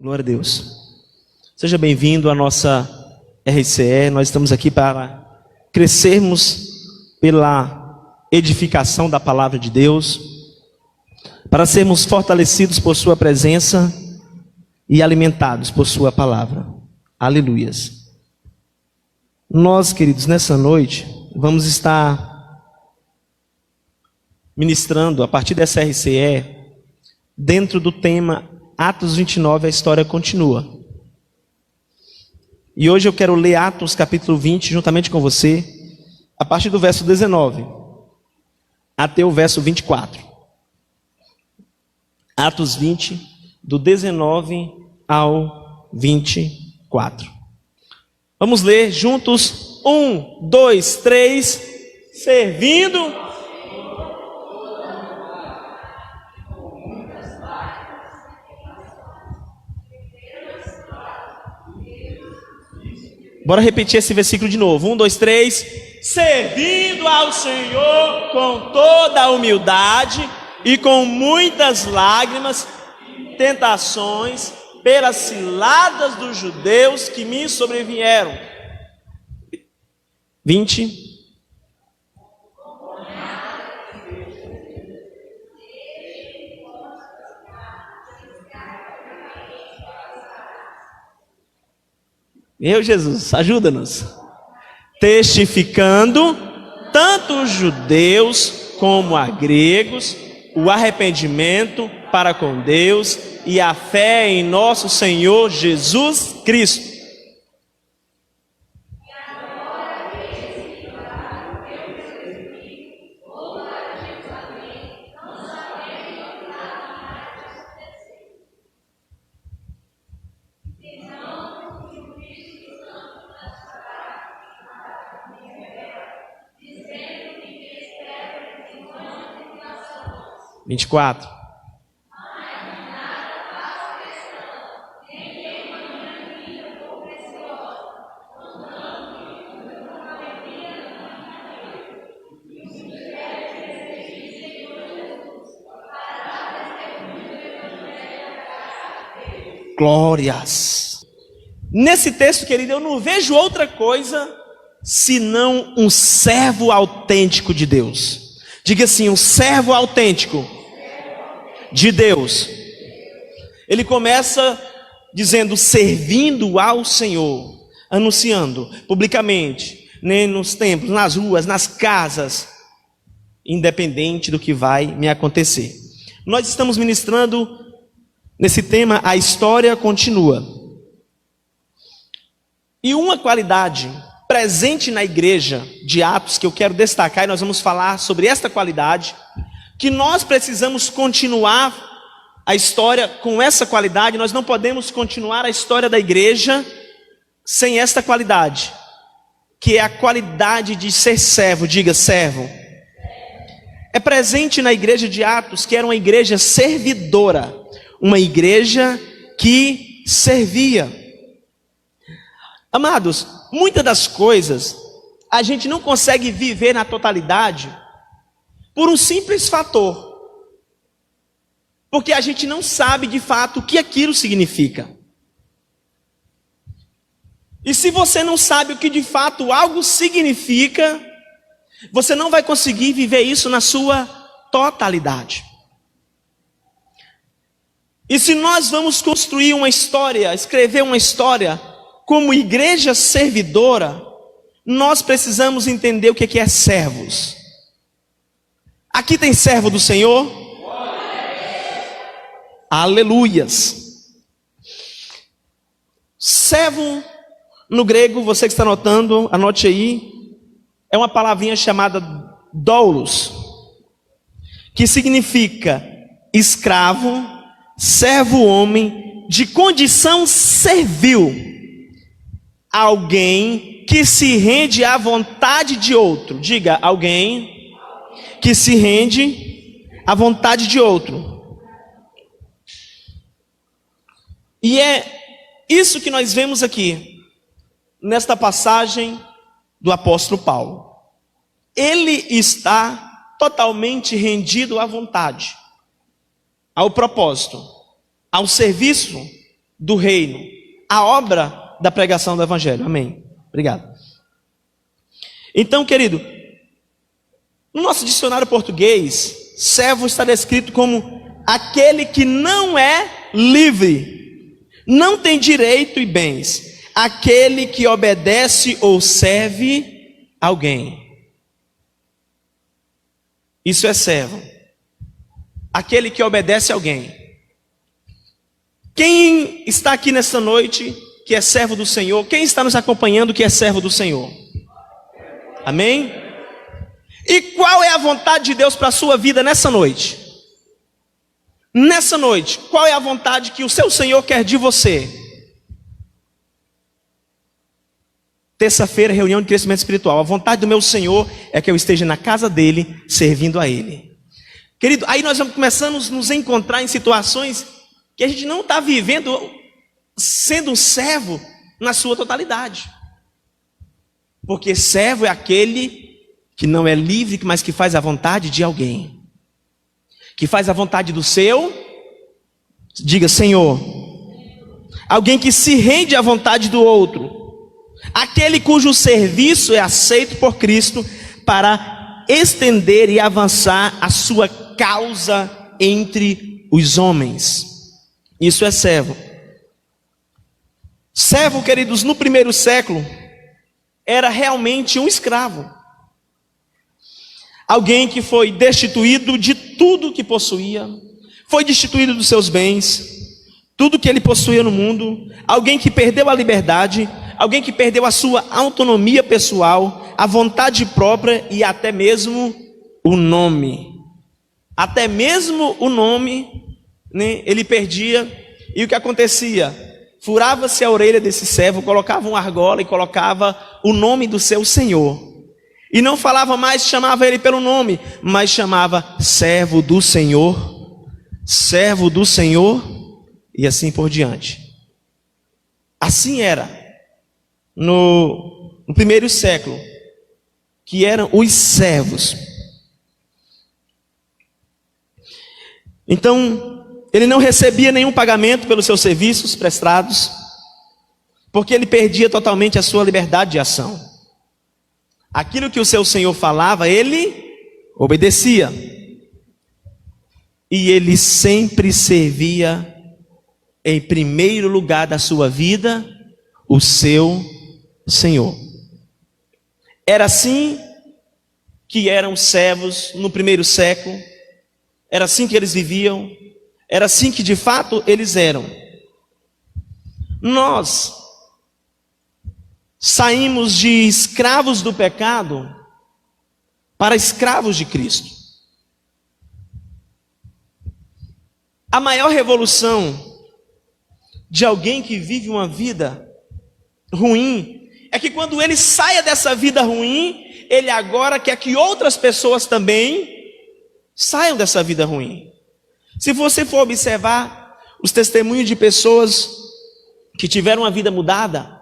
Glória a Deus. Seja bem-vindo à nossa RCE. Nós estamos aqui para crescermos pela edificação da palavra de Deus, para sermos fortalecidos por sua presença e alimentados por sua palavra. Aleluias. Nós, queridos, nessa noite, vamos estar ministrando, a partir dessa RCE, dentro do tema Atos 29, a história continua. E hoje eu quero ler Atos capítulo 20, juntamente com você, a partir do verso 19, até o verso 24. Atos 20, do 19 ao 24. Vamos ler juntos. 1, 2, 3. Servindo. Bora repetir esse versículo de novo. 1, 2, 3. Servindo ao Senhor com toda a humildade e com muitas lágrimas, tentações, pelas ciladas dos judeus que me sobrevieram. 20. Meu Jesus, ajuda-nos. Testificando, tanto os judeus como a gregos, o arrependimento para com Deus e a fé em nosso Senhor Jesus Cristo. Vinte e quatro. Glórias. Nesse texto, querido, eu não vejo outra coisa senão um servo autêntico de Deus. Diga assim, um servo autêntico de Deus. Ele começa dizendo, servindo ao Senhor, anunciando publicamente, né, nos templos, nas ruas, nas casas, independente do que vai me acontecer. Nós estamos ministrando nesse tema, a história continua. E uma qualidade presente na igreja de Atos, que eu quero destacar, e nós vamos falar sobre esta qualidade, que nós precisamos continuar a história com essa qualidade. Nós não podemos continuar a história da igreja sem esta qualidade, que é a qualidade de ser servo. Diga, servo. É presente na igreja de Atos, que era uma igreja servidora, uma igreja que servia. Amados, muitas das coisas a gente não consegue viver na totalidade por um simples fator, porque a gente não sabe de fato o que aquilo significa. E se você não sabe o que de fato algo significa, você não vai conseguir viver isso na sua totalidade. E se nós vamos construir uma história, escrever uma história como igreja servidora, nós precisamos entender o que é servos. Aqui tem servo do Senhor? Aleluias. Servo, no grego, você que está anotando, anote aí, é uma palavrinha chamada doulos, que significa escravo, servo homem, de condição servil, alguém que se rende à vontade de outro. Diga, alguém que se rende à vontade de outro. E é isso que nós vemos aqui, nesta passagem do apóstolo Paulo. Ele está totalmente rendido à vontade, ao propósito, ao serviço do reino, a obra da pregação do evangelho. Amém. Obrigado. Então, querido, no nosso dicionário português, servo está descrito como aquele que não é livre, não tem direito e bens, aquele que obedece ou serve alguém. Isso é servo. Aquele que obedece a alguém. Quem está aqui nesta noite que é servo do Senhor? Quem está nos acompanhando que é servo do Senhor? Amém? E qual é a vontade de Deus para a sua vida nessa noite? Nessa noite, qual é a vontade que o seu Senhor quer de você? Terça-feira, reunião de crescimento espiritual. A vontade do meu Senhor é que eu esteja na casa dele, servindo a ele. Querido, aí nós vamos começando a nos encontrar em situações que a gente não está vivendo sendo um servo na sua totalidade. Porque servo é aquele que não é livre, mas que faz a vontade de alguém. Que faz a vontade do seu, diga Senhor. Alguém que se rende à vontade do outro. Aquele cujo serviço é aceito por Cristo para estender e avançar a sua causa entre os homens. Isso é servo. Servo, queridos, no primeiro século, era realmente um escravo. Alguém que foi destituído de tudo que possuía, foi destituído dos seus bens, tudo que ele possuía no mundo. Alguém que perdeu a liberdade, alguém que perdeu a sua autonomia pessoal, a vontade própria e até mesmo o nome. Até mesmo o nome, né, ele perdia. E o que acontecia? Furava-se a orelha desse servo, colocava uma argola e colocava o nome do seu senhor. E não falava mais, chamava ele pelo nome, mas chamava servo do Senhor, e assim por diante. Assim era no primeiro século, que eram os servos. Então, ele não recebia nenhum pagamento pelos seus serviços prestados, porque ele perdia totalmente a sua liberdade de ação. Aquilo que o seu senhor falava, ele obedecia. E ele sempre servia em primeiro lugar da sua vida o seu Senhor. Era assim que eram servos no primeiro século. Era assim que eles viviam. Era assim que de fato eles eram. Nós saímos de escravos do pecado para escravos de Cristo. A maior revolução de alguém que vive uma vida ruim é que quando ele saia dessa vida ruim, ele agora quer que outras pessoas também saiam dessa vida ruim. Se você for observar os testemunhos de pessoas que tiveram uma vida mudada,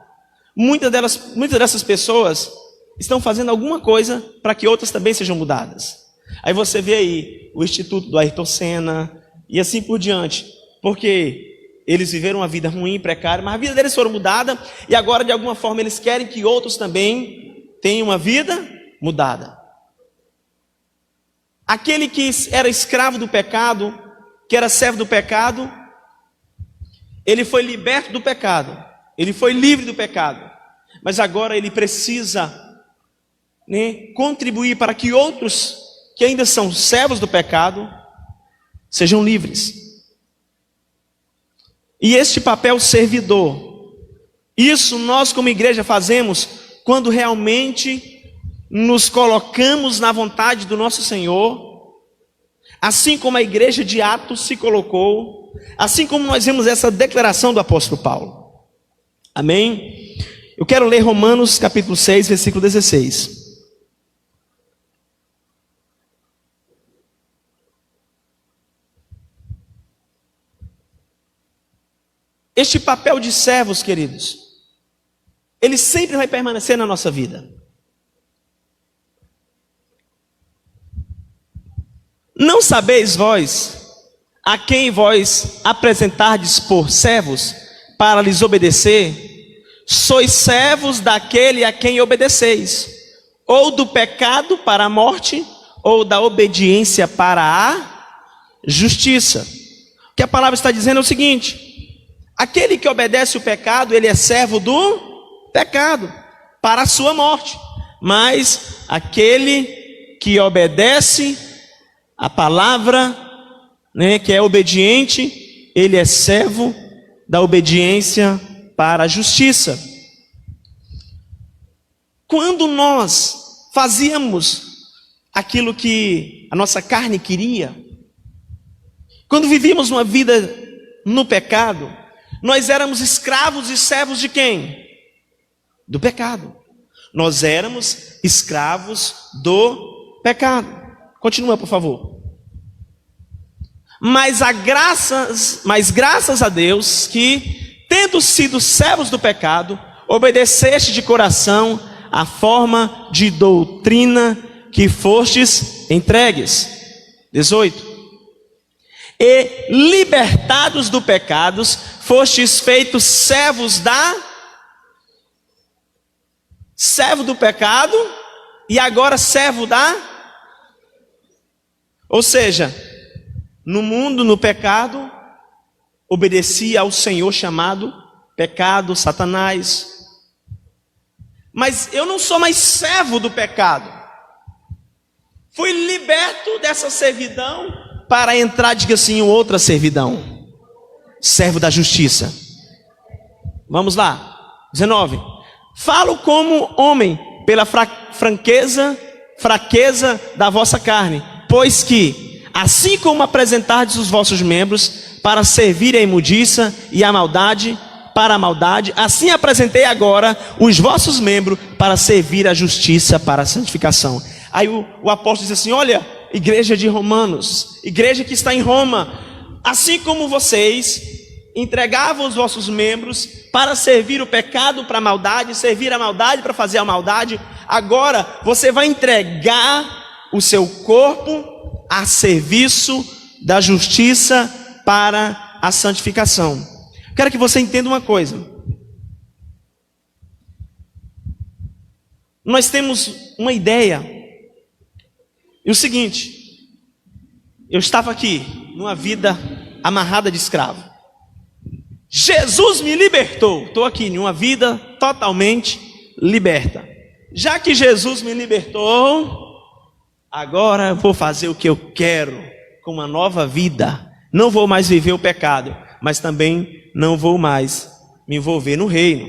muitas dessas pessoas estão fazendo alguma coisa para que outras também sejam mudadas. Aí você vê aí o Instituto do Ayrton Senna e assim por diante, porque eles viveram uma vida ruim, precária, mas a vida deles foi mudada e agora de alguma forma eles querem que outros também tenham uma vida mudada. Aquele que era escravo do pecado, que era servo do pecado, ele foi liberto do pecado, ele foi livre do pecado, mas agora ele precisa, contribuir para que outros que ainda são servos do pecado sejam livres. E este papel servidor, isso nós como igreja fazemos quando realmente nos colocamos na vontade do nosso Senhor, assim como a igreja de Atos se colocou, assim como nós vemos essa declaração do apóstolo Paulo. Amém? Eu quero ler Romanos capítulo 6, versículo 16. Este papel de servos, queridos, ele sempre vai permanecer na nossa vida. Não sabeis vós, a quem vós apresentardes por servos, para lhes obedecer, sois servos daquele a quem obedeceis, ou do pecado para a morte, ou da obediência para a justiça. O que a palavra está dizendo é o seguinte: aquele que obedece o pecado, ele é servo do pecado, para a sua morte. Mas aquele que obedece a palavra, que é obediente, ele é servo da obediência para a justiça. Quando nós fazíamos aquilo que a nossa carne queria, quando vivíamos uma vida no pecado, nós éramos escravos e servos de quem? Do pecado. Nós éramos escravos do pecado. Continua, por favor. Mas graças a Deus que, tendo sido servos do pecado, obedeceste de coração a forma de doutrina que fostes entregues. 18. E libertados do pecado, fostes feitos servo do pecado, e agora servo ou seja, no mundo, no pecado, obedecia ao Senhor chamado pecado, Satanás. Mas eu não sou mais servo do pecado. Fui liberto dessa servidão para entrar, diga assim, em outra servidão. Servo da justiça. Vamos lá. 19. Falo como homem pela fraqueza da vossa carne, pois que, assim como apresentardes os vossos membros para servir a imundícia e a maldade, para a maldade, assim apresentei agora os vossos membros para servir a justiça, para a santificação. Aí o apóstolo diz assim: olha, igreja de Romanos, igreja que está em Roma, assim como vocês entregavam os vossos membros para servir o pecado para a maldade, servir a maldade para fazer a maldade, agora você vai entregar o seu corpo a serviço da justiça para a santificação. Quero que você entenda uma coisa. Nós temos uma ideia. E o seguinte: eu estava aqui numa vida amarrada de escravo. Jesus me libertou. Estou aqui em uma vida totalmente liberta. Já que Jesus me libertou, agora eu vou fazer o que eu quero com uma nova vida. Não vou mais viver o pecado, mas também não vou mais me envolver no reino.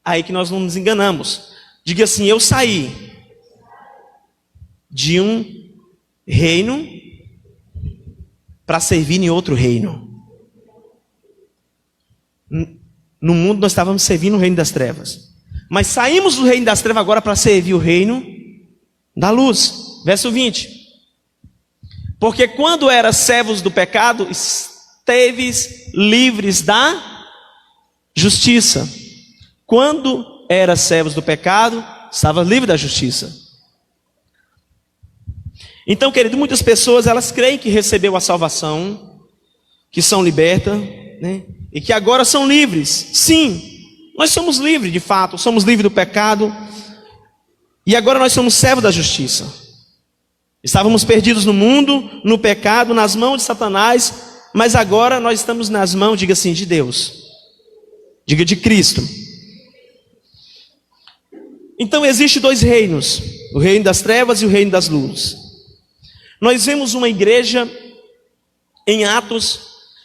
Aí que nós não nos enganamos. Diga assim: eu saí de um reino para servir em outro reino. No mundo nós estávamos servindo o reino das trevas, mas saímos do reino das trevas agora para servir o reino da luz. Verso 20. Porque quando eras servos do pecado, esteves livres da justiça. Quando eras servos do pecado, estavas livre da justiça. Então, querido, muitas pessoas, elas creem que recebeu a salvação, que são libertas, e que agora são livres. Sim, nós somos livres de fato, somos livres do pecado, e agora nós somos servos da justiça. Estávamos perdidos no mundo, no pecado, nas mãos de Satanás, mas agora nós estamos nas mãos, diga assim, de Deus. Diga de Cristo. Então existem dois reinos, o reino das trevas e o reino das luzes. Nós vemos uma igreja em Atos,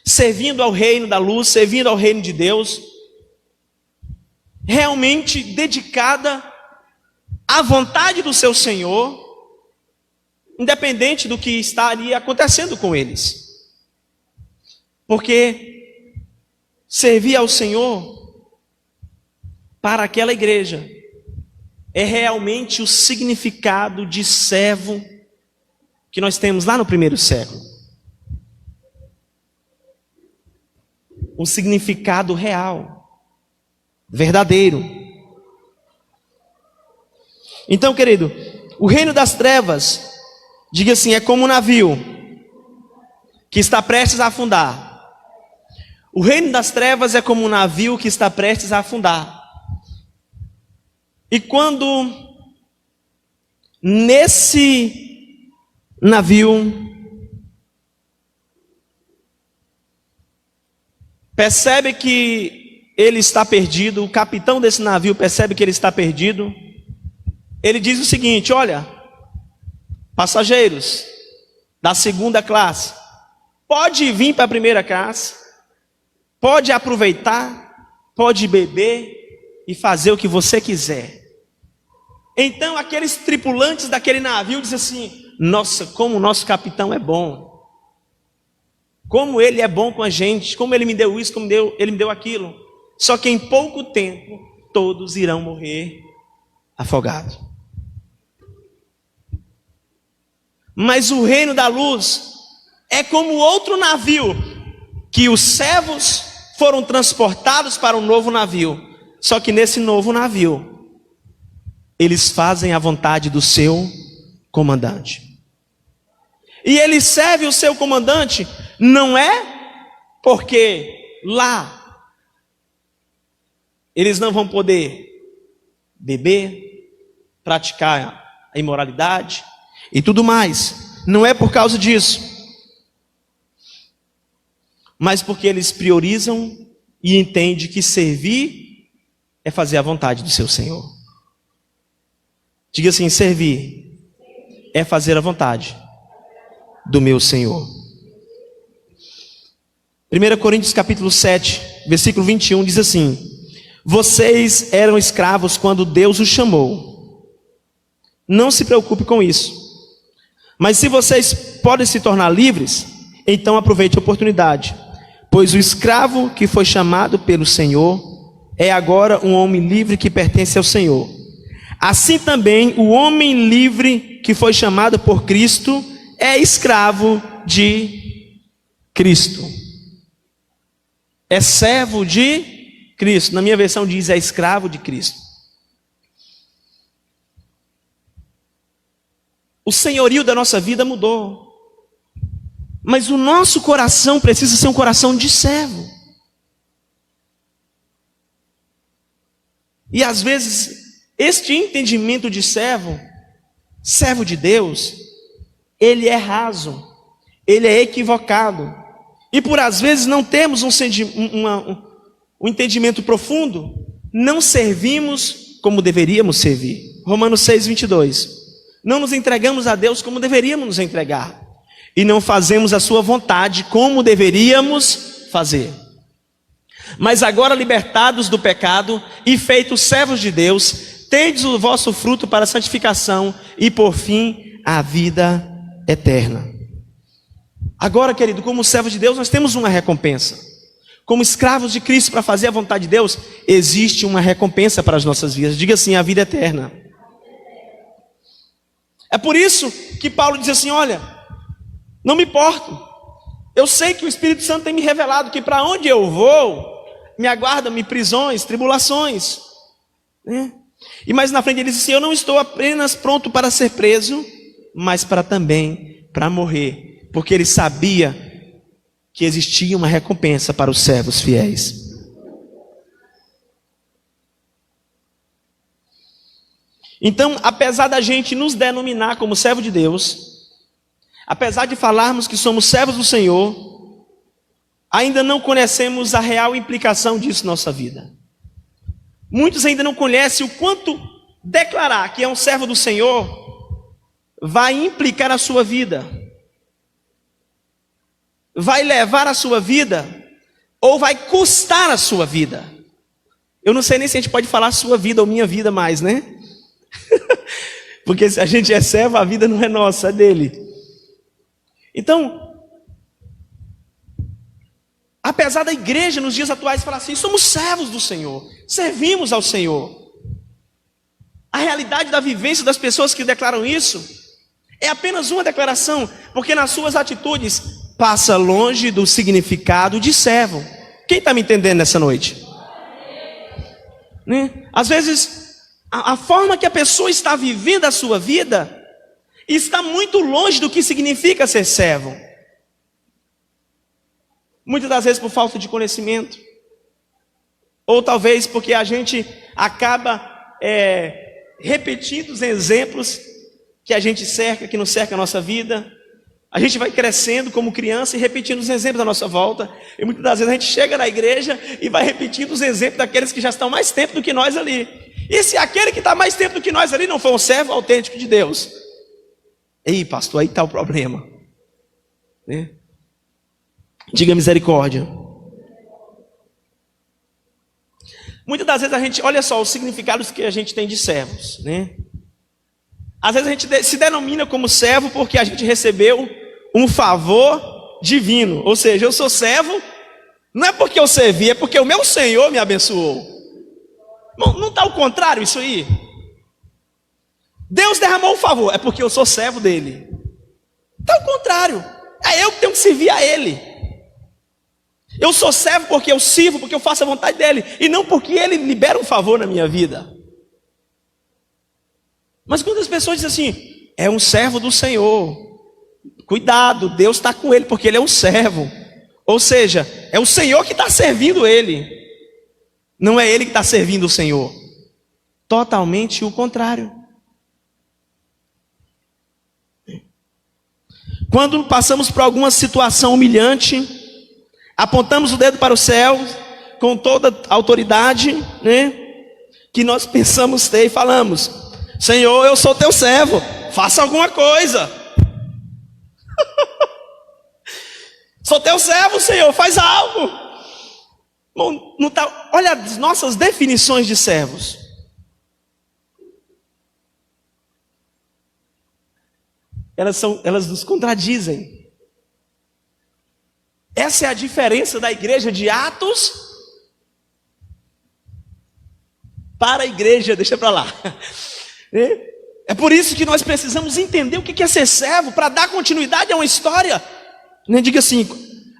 servindo ao reino da luz, servindo ao reino de Deus, realmente dedicada à vontade do seu Senhor, independente do que estaria acontecendo com eles. Porque servir ao Senhor para aquela igreja é realmente o significado de servo que nós temos lá no primeiro século. Um significado real, verdadeiro. Então, querido, o reino das trevas, diga assim, é como um navio que está prestes a afundar. O reino das trevas é como um navio que está prestes a afundar. E quando nesse navio percebe que ele está perdido, o capitão desse navio percebe que ele está perdido, ele diz o seguinte: olha, passageiros da segunda classe, pode vir para a primeira classe, pode aproveitar, pode beber e fazer o que você quiser. Então aqueles tripulantes daquele navio dizem assim: nossa, como o nosso capitão é bom, como ele é bom com a gente, como ele me deu isso, como ele me deu aquilo. Só que em pouco tempo todos irão morrer afogados. Mas o reino da luz é como outro navio, que os servos foram transportados para um novo navio. Só que nesse novo navio, eles fazem a vontade do seu comandante. E ele serve o seu comandante, não é porque lá eles não vão poder beber, praticar a imoralidade e tudo mais. Não é por causa disso, mas porque eles priorizam e entendem que servir é fazer a vontade do seu Senhor. Diga assim: servir é fazer a vontade do meu Senhor. 1 Coríntios capítulo 7, versículo 21 diz assim: vocês eram escravos quando Deus os chamou. Não se preocupe com isso. Mas se vocês podem se tornar livres, então aproveite a oportunidade. Pois o escravo que foi chamado pelo Senhor é agora um homem livre que pertence ao Senhor. Assim também o homem livre que foi chamado por Cristo é escravo de Cristo. É servo de Cristo. Na minha versão diz: é escravo de Cristo. O senhorio da nossa vida mudou, mas o nosso coração precisa ser um coração de servo. E às vezes este entendimento de servo, servo de Deus, ele é raso, ele é equivocado. E por às vezes não temos um entendimento profundo, não servimos como deveríamos servir. Romanos 6, 22. Não nos entregamos a Deus como deveríamos nos entregar, e não fazemos a sua vontade como deveríamos fazer. Mas agora, libertados do pecado e feitos servos de Deus, tendes o vosso fruto para a santificação e por fim a vida eterna. Agora, querido, como servos de Deus, nós temos uma recompensa. Como escravos de Cristo para fazer a vontade de Deus, existe uma recompensa para as nossas vidas. Diga assim: a vida eterna. É por isso que Paulo diz assim: olha, não me importo. Eu sei que o Espírito Santo tem me revelado que para onde eu vou, me aguardam-me prisões, tribulações. E mais na frente ele diz assim: eu não estou apenas pronto para ser preso, mas também para morrer. Porque ele sabia que existia uma recompensa para os servos fiéis. Então, apesar da gente nos denominar como servo de Deus, apesar de falarmos que somos servos do Senhor, ainda não conhecemos a real implicação disso na nossa vida. Muitos ainda não conhecem o quanto declarar que é um servo do Senhor vai implicar a sua vida, vai levar a sua vida, ou vai custar a sua vida. Eu não sei nem se a gente pode falar sua vida ou minha vida mais, né? Porque se a gente é servo, a vida não é nossa, é dele. Então, apesar da igreja nos dias atuais falar assim: somos servos do Senhor, servimos ao Senhor, a realidade da vivência das pessoas que declaram isso é apenas uma declaração, porque nas suas atitudes passa longe do significado de servo. Quem está me entendendo nessa noite? Às vezes a forma que a pessoa está vivendo a sua vida está muito longe do que significa ser servo. Muitas das vezes por falta de conhecimento. Ou talvez porque a gente acaba repetindo os exemplos que a gente cerca, que não cerca a nossa vida. A gente vai crescendo como criança e repetindo os exemplos da nossa volta. E muitas das vezes a gente chega na igreja e vai repetindo os exemplos daqueles que já estão mais tempo do que nós ali. E se aquele que está mais tempo do que nós ali não for um servo autêntico de Deus? Ei, pastor, aí está o problema. Né? Diga misericórdia. Muitas das vezes a gente, olha só os significados que a gente tem de servos, né? Às vezes a gente se denomina como servo porque a gente recebeu um favor divino. Ou seja, eu sou servo, não é porque eu servi, é porque o meu Senhor me abençoou. Não está ao contrário isso aí? Deus derramou um favor, é porque eu sou servo dele. Está ao contrário, é eu que tenho que servir a ele. Eu sou servo porque eu sirvo, porque eu faço a vontade dele, e não porque ele libera um favor na minha vida. Mas quando as pessoas dizem assim, é um servo do Senhor, cuidado, Deus está com ele porque ele é um servo. Ou seja, é o Senhor que está servindo ele, não é ele que está servindo o Senhor. Totalmente o contrário. Quando passamos por alguma situação humilhante, apontamos o dedo para o céu com toda a autoridade, né, que nós pensamos ter e falamos: Senhor, eu sou teu servo, faça alguma coisa. Sou teu servo, Senhor, faz algo. Não tá, olha as nossas definições de servos. Elas nos contradizem. Essa é a diferença da igreja de Atos para a igreja, deixa para lá. É por isso que nós precisamos entender o que é ser servo, para dar continuidade a uma história. Diga assim,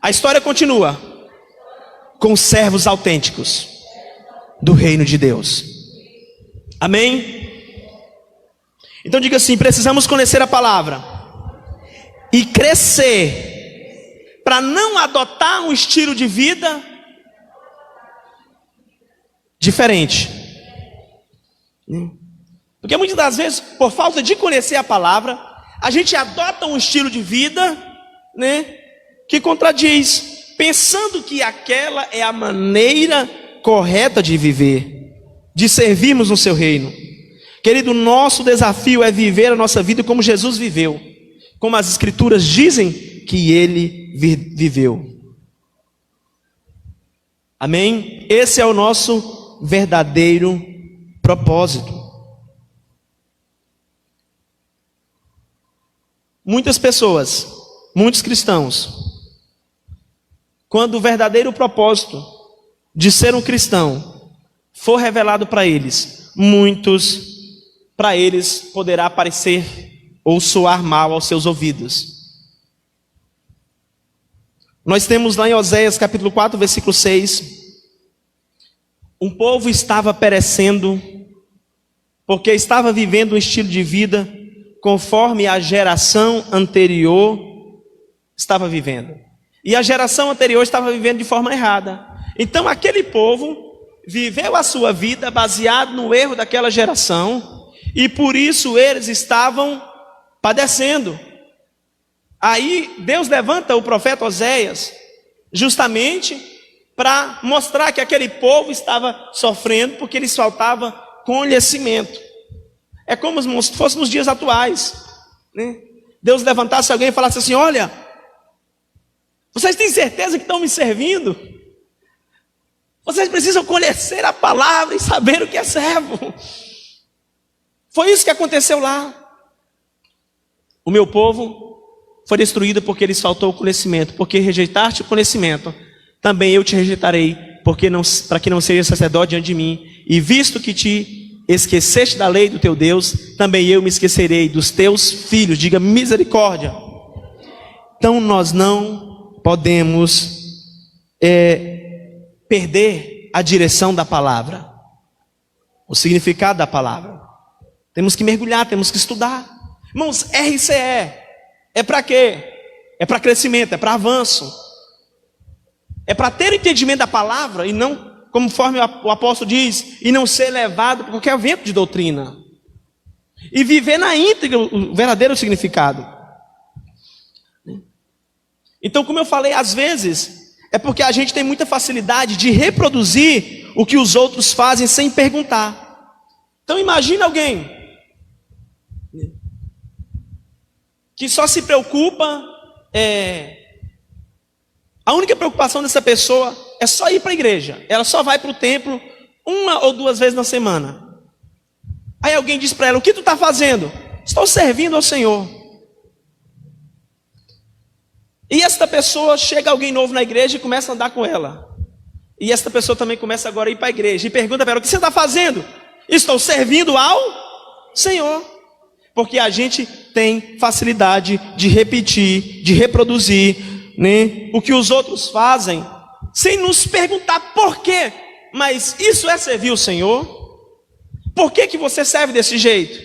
a história continua com servos autênticos do reino de Deus. Amém? Então diga assim, precisamos conhecer a palavra e crescer, para não adotar um estilo de vida diferente. Porque muitas das vezes, por falta de conhecer a palavra, a gente adota um estilo de vida, né, que contradiz, pensando que aquela é a maneira correta de viver, de servirmos no seu reino. Querido, nosso desafio é viver a nossa vida como Jesus viveu, como as escrituras dizem que ele viveu. Amém? Esse é o nosso verdadeiro propósito. Muitas pessoas, muitos cristãos, quando o verdadeiro propósito de ser um cristão for revelado para eles, para eles poderá parecer ou soar mal aos seus ouvidos. Nós temos lá em Oséias capítulo 4, versículo 6, um povo estava perecendo, porque estava vivendo um estilo de vida conforme a geração anterior estava vivendo. E a geração anterior estava vivendo de forma errada. Então aquele povo viveu a sua vida baseado no erro daquela geração, e por isso eles estavam padecendo. Aí Deus levanta o profeta Oséias, justamente para mostrar que aquele povo estava sofrendo, porque lhes faltava conhecimento. É como se fosse nos dias atuais, né? Deus levantasse alguém e falasse assim: olha, vocês têm certeza que estão me servindo? Vocês precisam conhecer a palavra e saber o que é servo. Foi isso que aconteceu lá. O meu povo foi destruído porque lhes faltou o conhecimento. Porque rejeitaste o conhecimento, também eu te rejeitarei, para que não sejas sacerdote diante de mim. E visto que te esqueceste da lei do teu Deus, também eu me esquecerei dos teus filhos. Diga misericórdia. Então nós não podemos perder a direção da palavra, o significado da palavra. Temos que mergulhar, temos que estudar. Irmãos, RCE é para quê? É para crescimento, é para avanço. é para ter o entendimento da palavra e não, conforme o apóstolo diz, e não ser levado por qualquer vento de doutrina. E viver na íntegra o verdadeiro significado. Então, como eu falei, às vezes, é porque a gente tem muita facilidade de reproduzir o que os outros fazem sem perguntar. Então, imagina alguém que só se preocupa, a única preocupação dessa pessoa é só ir para a igreja. Ela só vai para o templo 1 ou 2 vezes na semana. Aí alguém diz para ela: o que tu está fazendo? Estou servindo ao Senhor. E esta pessoa, chega alguém novo na igreja e começa a andar com ela. E esta pessoa também começa agora a ir para a igreja e pergunta para ela: o que você está fazendo? Estou servindo ao Senhor. Porque a gente tem facilidade de repetir, de reproduzir, né, o que os outros fazem, sem nos perguntar por quê. Mas isso é servir o Senhor? Por que que você serve desse jeito?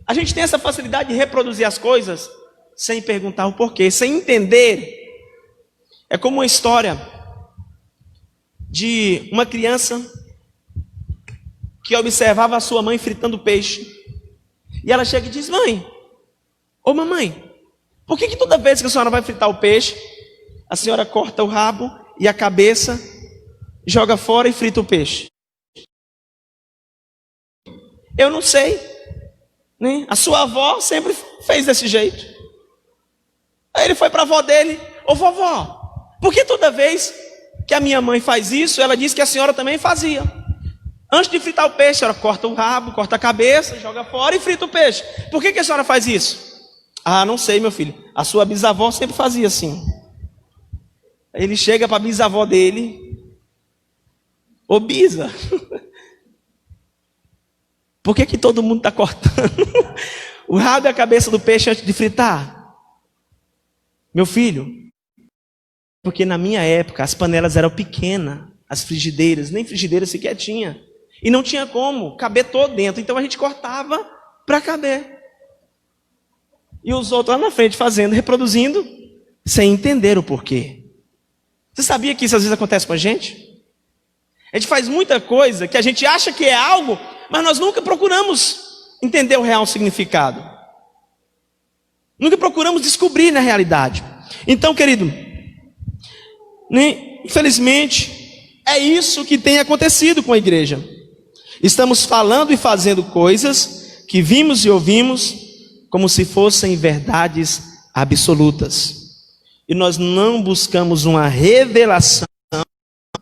A gente tem essa facilidade de reproduzir as coisas sem perguntar o porquê, sem entender. É como uma história de uma criança que observava a sua mãe fritando peixe. E ela chega e diz: mãe, ô mamãe, por que toda vez que a senhora vai fritar o peixe, a senhora corta o rabo e a cabeça, joga fora e frita o peixe? Eu não sei, né? A sua avó sempre fez desse jeito. Aí ele foi para a avó dele: ô vovó, por que toda vez que a minha mãe faz isso, ela diz que a senhora também fazia? Antes de fritar o peixe, a senhora corta o rabo, corta a cabeça, joga fora e frita o peixe. Por que a senhora faz isso? Ah, não sei, meu filho, a sua bisavó sempre fazia assim. Ele chega para a bisavó dele: ô bisa, por que todo mundo está cortando o rabo e a cabeça do peixe antes de fritar? Meu filho, porque na minha época as panelas eram pequenas, as frigideiras, nem frigideira sequer tinha. E não tinha como caber todo dentro, então a gente cortava para caber. E os outros lá na frente fazendo, reproduzindo, sem entender o porquê. Você sabia que isso às vezes acontece com a gente? A gente faz muita coisa que a gente acha que é algo, mas nós nunca procuramos entender o real significado. Nunca procuramos descobrir na realidade. Então, querido, infelizmente, é isso que tem acontecido com a igreja. Estamos falando e fazendo coisas que vimos e ouvimos como se fossem verdades absolutas. E nós não buscamos uma revelação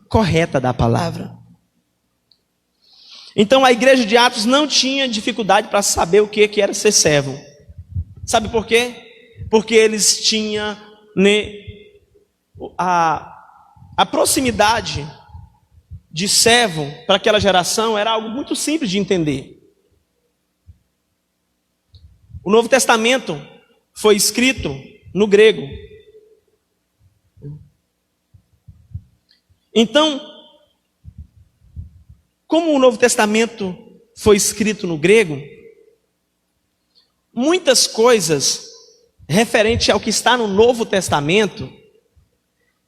correta da palavra. Então a igreja de Atos não tinha dificuldade para saber o que era ser servo. Sabe por quê? Porque eles tinham, né, a proximidade de servo para aquela geração era algo muito simples de entender. O Novo Testamento foi escrito no grego. Então, como o Novo Testamento foi escrito no grego, muitas coisas referente ao que está no Novo Testamento,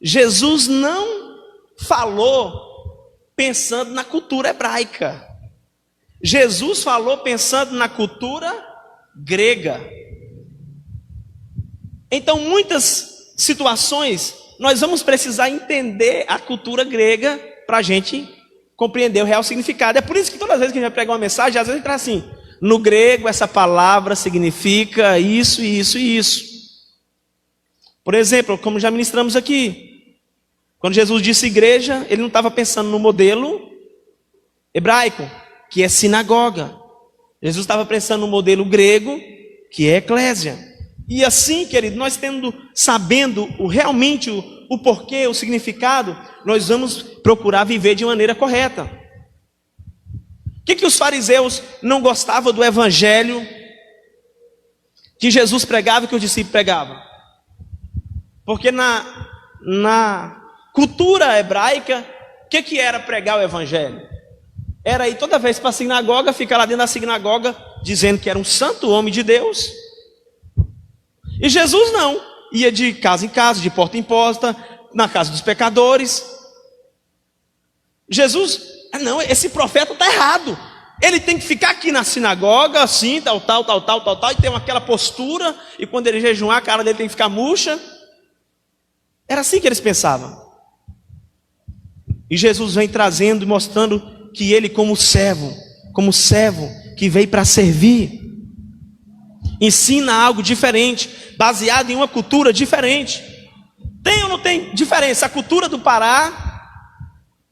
Jesus não falou pensando na cultura hebraica. Jesus falou pensando na cultura grega. Então, muitas situações, nós vamos precisar entender a cultura grega para a gente compreender o real significado. É por isso que todas as vezes que a gente vai pregar uma mensagem, às vezes entra assim: no grego essa palavra significa isso, isso e isso. Por exemplo, como já ministramos aqui, quando Jesus disse igreja, ele não estava pensando no modelo hebraico, que é sinagoga. Jesus estava pensando no modelo grego, que é eclésia. E assim, querido, nós sabendo realmente o porquê, o significado, nós vamos procurar viver de maneira correta. O que os fariseus não gostavam do evangelho que Jesus pregava e que os discípulos pregavam? Porque na cultura hebraica, o que era pregar o evangelho? Era ir toda vez para a sinagoga, ficar lá dentro da sinagoga, dizendo que era um santo homem de Deus. E Jesus não, ia de casa em casa, de porta em porta, na casa dos pecadores. Jesus, não, esse profeta está errado. Ele tem que ficar aqui na sinagoga, assim, tal, e ter aquela postura, e quando ele jejuar, a cara dele tem que ficar murcha. Era assim que eles pensavam. E Jesus vem trazendo e mostrando que ele como servo que veio para servir, ensina algo diferente, baseado em uma cultura diferente. Tem ou não tem diferença a cultura do Pará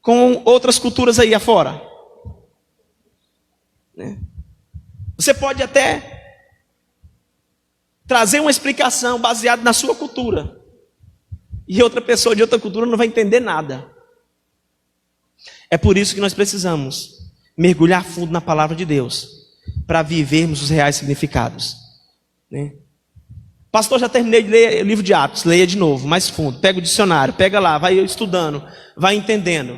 com outras culturas aí afora? Você pode até trazer uma explicação baseada na sua cultura, e outra pessoa de outra cultura não vai entender nada. É por isso que nós precisamos mergulhar fundo na palavra de Deus, para vivermos os reais significados. Pastor, já terminei de ler o livro de Atos. Leia de novo, mais fundo. Pega o dicionário, pega lá, vai estudando, vai entendendo.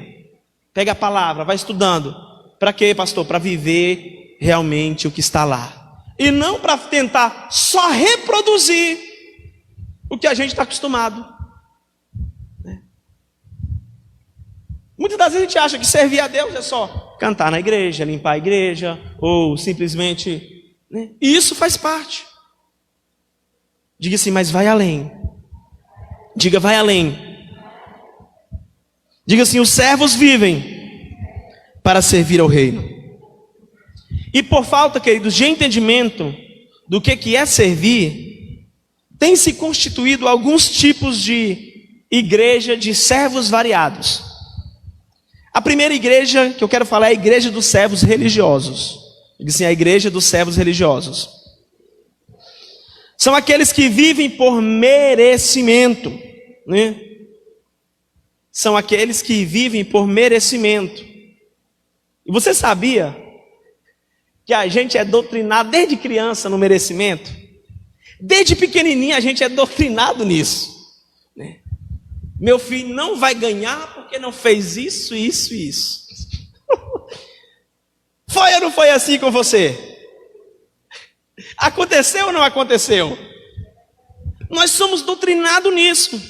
Pega a palavra, vai estudando. Para quê, pastor? Para viver realmente o que está lá. E não para tentar só reproduzir o que a gente está acostumado. Muitas das vezes a gente acha que servir a Deus é só cantar na igreja, limpar a igreja, ou simplesmente... E isso faz parte. Diga assim, mas vai além. Diga, vai além. Diga assim, os servos vivem para servir ao reino. E por falta, queridos, de entendimento do que é servir, tem se constituído alguns tipos de igreja de servos variados. A primeira igreja que eu quero falar é a igreja dos servos religiosos. Diga assim, a igreja dos servos religiosos. São aqueles que vivem por merecimento, São aqueles que vivem por merecimento. E você sabia que a gente é doutrinado desde criança no merecimento? Desde pequenininho a gente é doutrinado nisso. Meu filho não vai ganhar porque não fez isso, isso e isso. Foi ou não foi assim com você? Aconteceu ou não aconteceu? Nós somos doutrinados nisso.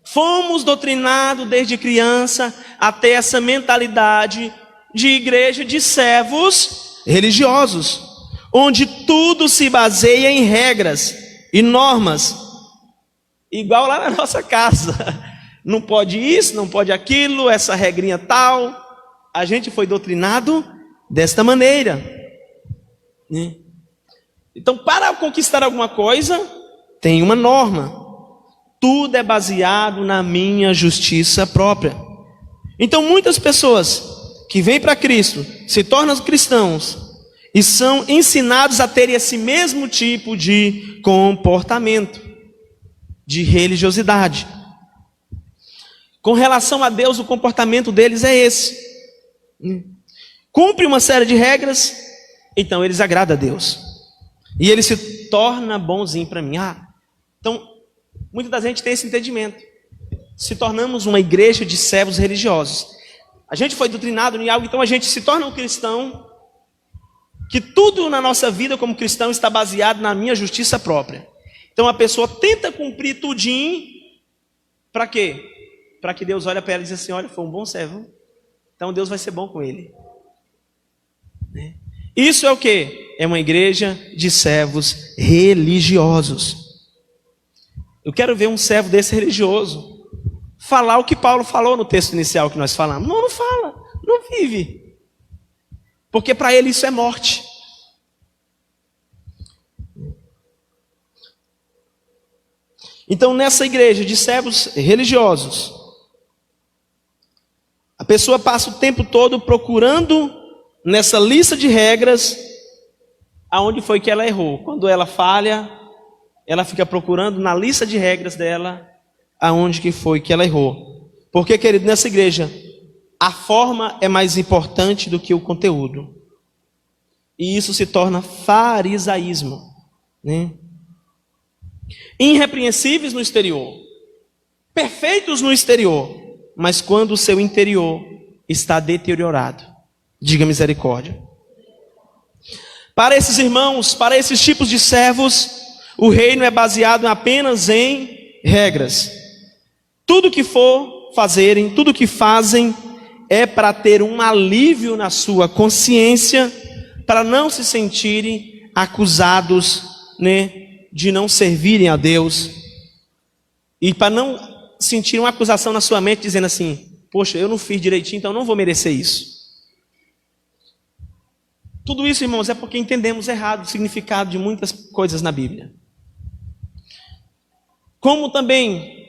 Fomos doutrinados desde criança a ter essa mentalidade de igreja de servos religiosos, onde tudo se baseia em regras e normas. Igual lá na nossa casa, não pode isso, não pode aquilo, essa regrinha tal. A gente foi doutrinado desta maneira. Então, para conquistar alguma coisa, tem uma norma. Tudo é baseado na minha justiça própria. Então, muitas pessoas que vêm para Cristo, se tornam cristãos, e são ensinados a ter esse mesmo tipo de comportamento, de religiosidade. Com relação a Deus, o comportamento deles é esse. Cumpre uma série de regras, então eles agradam a Deus. E ele se torna bonzinho para mim. Então, muita da gente tem esse entendimento. Se tornamos uma igreja de servos religiosos. A gente foi doutrinado em algo, então a gente se torna um cristão, que tudo na nossa vida como cristão está baseado na minha justiça própria. Então a pessoa tenta cumprir tudinho, para quê? Para que Deus olhe para ela e diz assim, olha, foi um bom servo, então Deus vai ser bom com ele. Isso é o quê? É uma igreja de servos religiosos. Eu quero ver um servo desse religioso falar o que Paulo falou no texto inicial que nós falamos. Não fala, não vive, porque para ele isso é morte. Então, nessa igreja de servos religiosos, a pessoa passa o tempo todo procurando nessa lista de regras aonde foi que ela errou. Quando ela falha, ela fica procurando na lista de regras dela aonde que foi que ela errou. Porque, querido, nessa igreja, a forma é mais importante do que o conteúdo. E isso se torna farisaísmo, Irrepreensíveis no exterior, perfeitos no exterior, mas quando o seu interior está deteriorado, diga misericórdia. Para esses irmãos, para esses tipos de servos, o reino é baseado apenas em regras. tudo que for fazerem, tudo que fazem é para ter um alívio na sua consciência, para não se sentirem acusados, né, de não servirem a Deus, e para não sentir uma acusação na sua mente dizendo assim: poxa, eu não fiz direitinho, então eu não vou merecer isso. Tudo isso, irmãos, é porque entendemos errado o significado de muitas coisas na Bíblia. Como também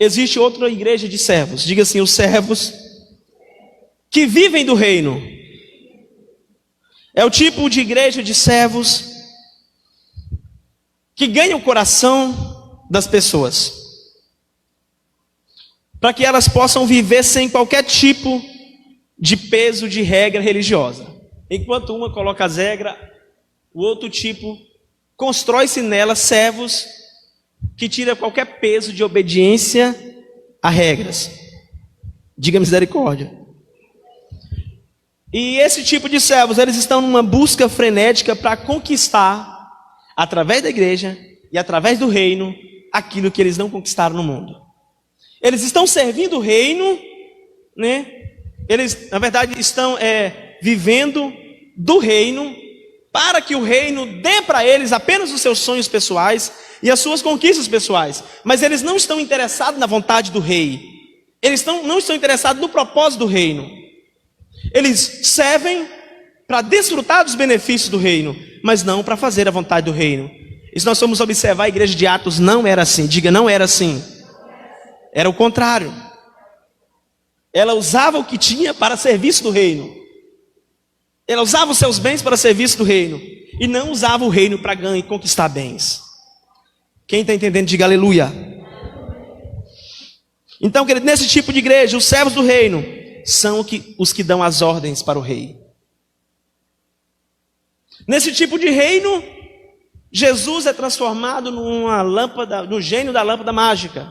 existe outra igreja de servos, diga assim: os servos que vivem do reino. É o tipo de igreja de servos que ganha o coração das pessoas, para que elas possam viver sem qualquer tipo de peso de regra religiosa. Enquanto uma coloca as regras, o outro tipo constrói-se nela servos que tira qualquer peso de obediência a regras. Diga misericórdia. E esse tipo de servos, eles estão numa busca frenética para conquistar, através da igreja e através do reino, aquilo que eles não conquistaram no mundo. Eles estão servindo o reino, né? Eles, na verdade, estão vivendo do reino, para que o reino dê para eles apenas os seus sonhos pessoais e as suas conquistas pessoais. Mas eles não estão interessados na vontade do rei. Eles não estão interessados no propósito do reino. Eles servem para desfrutar dos benefícios do reino, mas não para fazer a vontade do reino. E se nós formos observar, a igreja de Atos não era assim. Diga, não era assim. Era o contrário. Ela usava o que tinha para serviço do reino. Ela usava os seus bens para serviço do reino. E não usava o reino para ganhar e conquistar bens. Quem está entendendo, diga aleluia. Então, querido, nesse tipo de igreja, os servos do reino são os que dão as ordens para o rei. Nesse tipo de reino, Jesus é transformado numa lâmpada, no gênio da lâmpada mágica,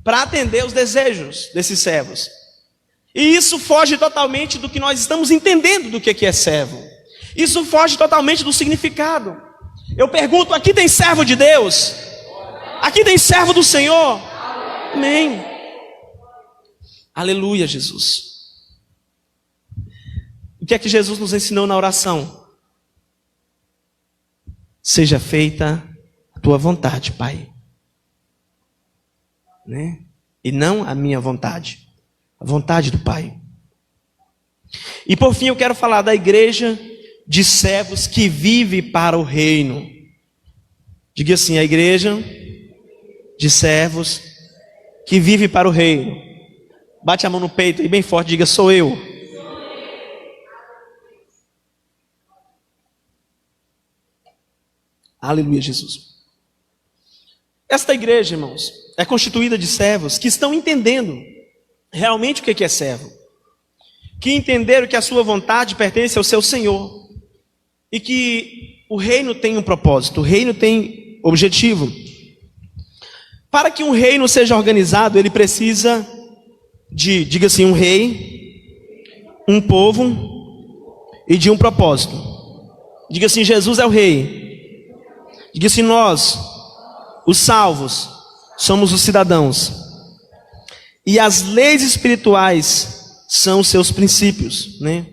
para atender os desejos desses servos. E isso foge totalmente do que nós estamos entendendo do que é servo. Isso foge totalmente do significado. Eu pergunto, aqui tem servo de Deus? Aqui tem servo do Senhor? Amém. Aleluia, Jesus. O que é que Jesus nos ensinou na oração? Seja feita a tua vontade, Pai. Né? E não a minha vontade. A vontade do Pai. E por fim eu quero falar da igreja de servos que vive para o reino. Diga assim, a igreja de servos que vive para o reino. Bate a mão no peito e bem forte, diga, sou eu. Aleluia, Jesus. Esta igreja, irmãos, é constituída de servos que estão entendendo realmente o que é servo. Que entenderam que a sua vontade pertence ao seu Senhor. E que o reino tem um propósito, o reino tem objetivo. Para que um reino seja organizado, ele precisa de, diga assim, um rei, um povo e de um propósito. Diga assim, Jesus é o rei. Diga assim, nós, os salvos, somos os cidadãos. E as leis espirituais são os seus princípios, né?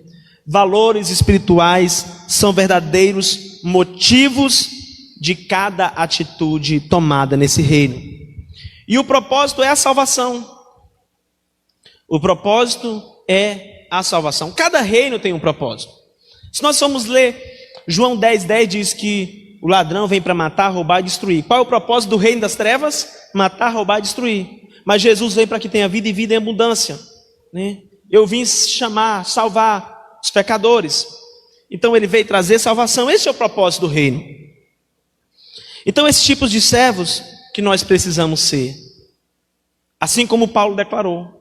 Valores espirituais são verdadeiros motivos de cada atitude tomada nesse reino. E o propósito é a salvação. O propósito é a salvação. Cada reino tem um propósito. Se nós formos ler, João 10:10 diz que o ladrão vem para matar, roubar e destruir. Qual é o propósito do reino das trevas? Matar, roubar e destruir. Mas Jesus veio para que tenha vida e vida em abundância, né? Eu vim chamar, salvar os pecadores. Então ele veio trazer salvação. Esse é o propósito do reino. Então esses tipos de servos que nós precisamos ser, assim como Paulo declarou,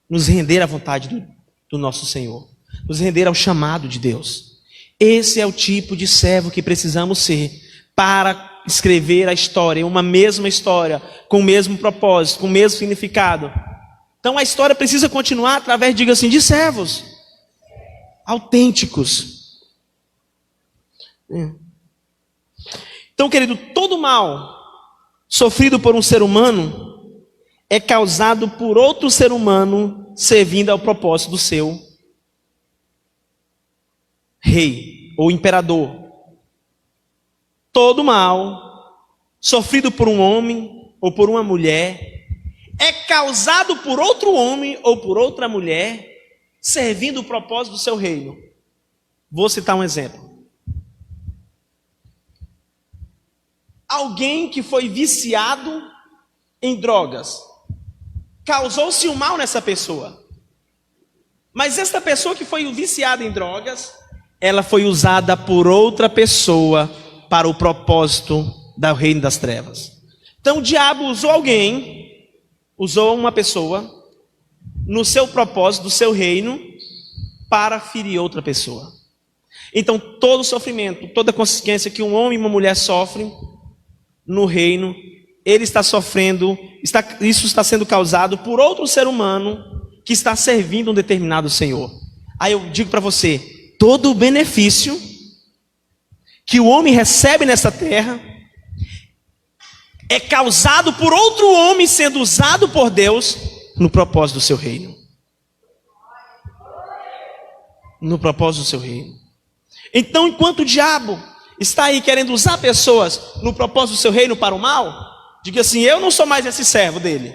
nos render à vontade do nosso Senhor, nos render ao chamado de Deus. Esse é o tipo de servo que precisamos ser para escrever a história, uma mesma história, com o mesmo propósito, com o mesmo significado. Então a história precisa continuar através, diga assim, de servos autênticos. Então, querido, todo mal sofrido por um ser humano é causado por outro ser humano servindo ao propósito do seu rei ou imperador. Todo mal sofrido por um homem ou por uma mulher é causado por outro homem ou por outra mulher servindo o propósito do seu reino. Vou citar um exemplo. Alguém que foi viciado em drogas, causou-se um mal nessa pessoa. Mas essa pessoa que foi viciada em drogas, ela foi usada por outra pessoa para o propósito do reino das trevas. Então o diabo usou alguém, usou uma pessoa, no seu propósito, do seu reino, para ferir outra pessoa. Então todo sofrimento, toda consequência que um homem e uma mulher sofrem no reino, ele está sofrendo, isso está sendo causado por outro ser humano que está servindo um determinado Senhor. Aí eu digo para você, todo o benefício que o homem recebe nessa terra é causado por outro homem sendo usado por Deus no propósito do seu reino. No propósito do seu reino. Então, enquanto o diabo está aí querendo usar pessoas no propósito do seu reino para o mal, diga assim: eu não sou mais esse servo dele.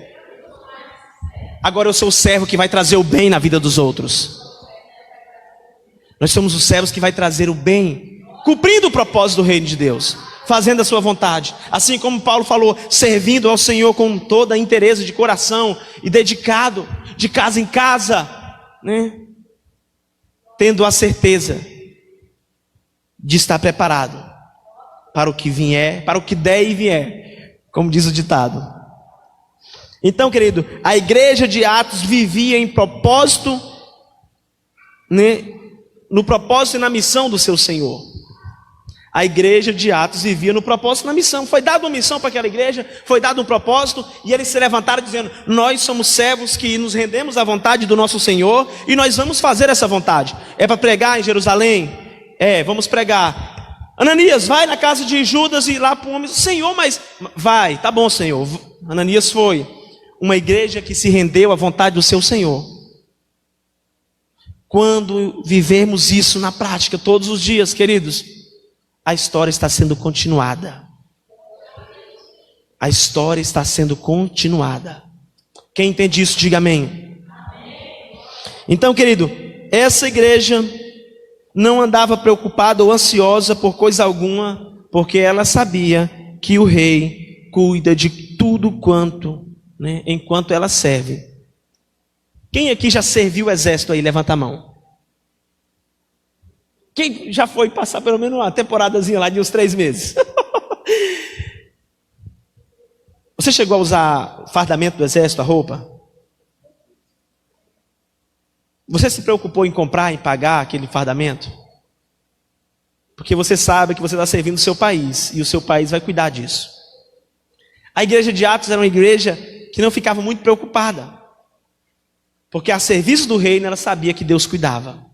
Agora eu sou o servo que vai trazer o bem na vida dos outros. Nós somos os servos que vai trazer o bem, cumprindo o propósito do reino de Deus, fazendo a sua vontade. Assim como Paulo falou, servindo ao Senhor com toda a inteireza de coração e dedicado, de casa em casa, né? Tendo a certeza de estar preparado para o que vier, para o que der e vier, como diz o ditado. Então, querido, a igreja de Atos vivia em propósito, né, no propósito e na missão do seu Senhor. A igreja de Atos vivia no propósito e na missão. Foi dada uma missão para aquela igreja, foi dado um propósito, e eles se levantaram dizendo: nós somos servos que nos rendemos à vontade do nosso Senhor, e nós vamos fazer essa vontade. É para pregar em Jerusalém? Vamos pregar. Ananias, vai na casa de Judas e lá para o homem. Senhor, mas vai, tá bom, Senhor. Ananias foi. Uma igreja que se rendeu à vontade do seu Senhor. Quando vivemos isso na prática todos os dias, queridos, a história está sendo continuada. A história está sendo continuada. Quem entende isso, diga amém. Então, querido, essa igreja não andava preocupada ou ansiosa por coisa alguma, porque ela sabia que o rei cuida de tudo quanto, né, enquanto ela serve. Quem aqui já serviu o exército aí? Levanta a mão. Quem já foi passar pelo menos uma temporadazinha lá de uns 3 meses? Você chegou a usar o fardamento do exército, a roupa? Você se preocupou em comprar, em pagar aquele fardamento? Porque você sabe que você está servindo o seu país, e o seu país vai cuidar disso. A igreja de Atos era uma igreja que não ficava muito preocupada, porque a serviço do reino ela sabia que Deus cuidava,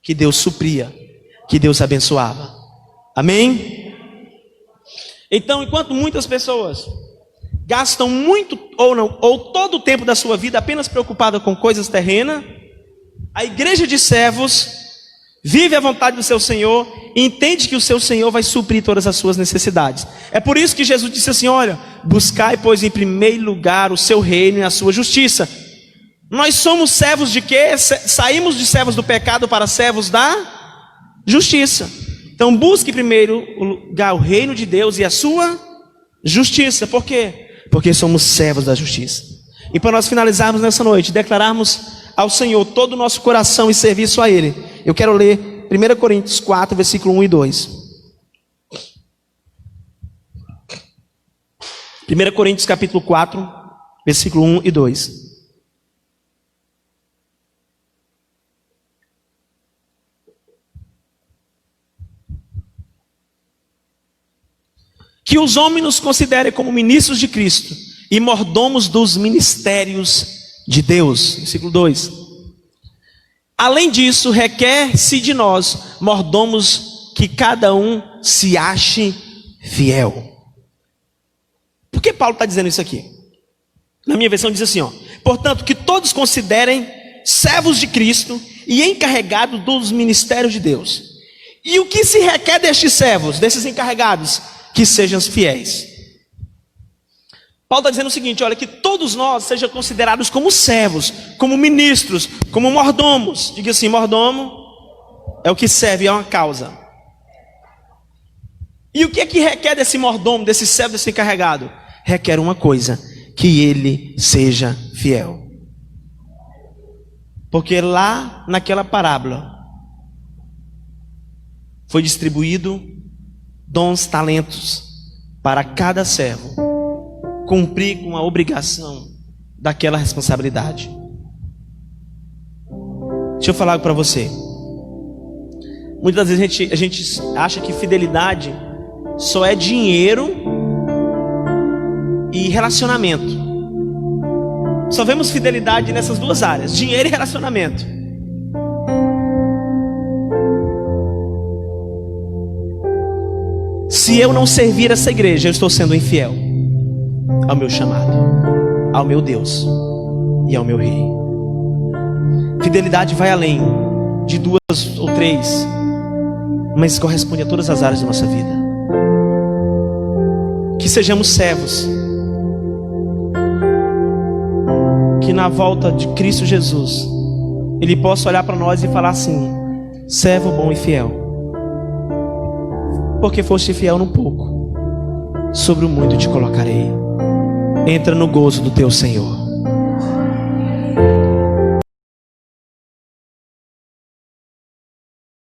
que Deus supria, que Deus abençoava. Amém? Então, enquanto muitas pessoas gastam muito ou não, ou todo o tempo da sua vida apenas preocupada com coisas terrenas, a igreja de servos vive a vontade do seu Senhor e entende que o seu Senhor vai suprir todas as suas necessidades. É por isso que Jesus disse assim: olha, buscai, pois, em primeiro lugar o seu reino e a sua justiça. Nós somos servos de quê? Saímos de servos do pecado para servos da justiça. Então busque em primeiro lugar o reino de Deus e a sua justiça. Por quê? Porque somos servos da justiça. E para nós finalizarmos nessa noite, declararmos ao Senhor todo o nosso coração e serviço a Ele, eu quero ler 1 Coríntios 4, versículo 1 e 2. 1 Coríntios capítulo 4, versículo 1 e 2. Que os homens nos considerem como ministros de Cristo e mordomos dos ministérios de Deus. Versículo 2. Além disso, requer-se de nós, mordomos, que cada um se ache fiel. Por que Paulo está dizendo isso aqui? Na minha versão diz assim, ó: portanto, que todos considerem servos de Cristo e encarregados dos ministérios de Deus. E o que se requer destes servos, desses encarregados? Que sejam fiéis. Paulo está dizendo o seguinte: olha, que todos nós sejam considerados como servos, como ministros, como mordomos. Diga assim: mordomo é o que serve a uma causa. E o que é que requer desse mordomo, desse servo, desse encarregado? Requer uma coisa: que ele seja fiel. Porque lá naquela parábola foi distribuído dons, talentos para cada servo cumprir com a obrigação daquela responsabilidade. Deixa eu falar algo para você. Muitas vezes a gente acha que fidelidade só é dinheiro e relacionamento. Só vemos fidelidade nessas duas áreas: dinheiro e relacionamento. Se eu não servir essa igreja, eu estou sendo infiel ao meu chamado, ao meu Deus e ao meu Rei. Fidelidade vai além de 2 ou 3, mas corresponde a todas as áreas da nossa vida. Que sejamos servos, que na volta de Cristo Jesus Ele possa olhar para nós e falar assim: servo bom e fiel, porque foste fiel no pouco, sobre o muito te colocarei. Entra no gozo do teu Senhor.